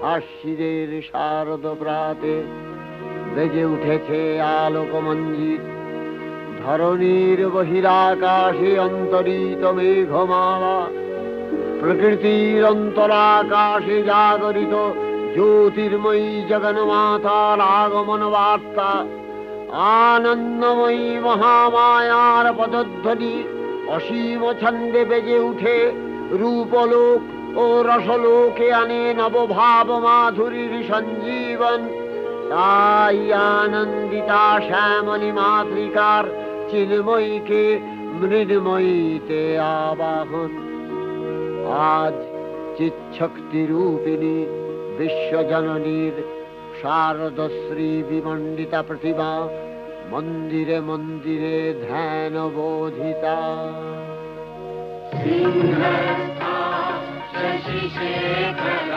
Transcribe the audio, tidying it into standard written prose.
আশ্বিনের শারদ প্রাতে বেজে উঠেছে আলোকমঞ্জিত। ধরণীর বহিরাকাশে অন্তরিত মেঘমালা, প্রকৃতির অন্তরাকাশে জাগরিত জ্যোতির্ময়ী জগন্মাতার আগমন বার্তা। আনন্দময়ী মহামায়ার পদধ্বনি অসীম ছন্দে বেজে উঠে রূপলোক ও রসলোকে আনে নবভাব মাধুরীর সঞ্জীবন। তাই আনন্দিতা শ্যামলী মাতৃকার চিন্ময়ীকে মৃন্ময়ীতে আবাহন। আজ চিৎশক্তি রূপিণী বিশ্বজননীর শারদশ্রী বিমণ্ডিতা প্রতিমা মন্দিরে মন্দিরে ধ্যান বোধিতা। সিংহস্থা শশিশেখর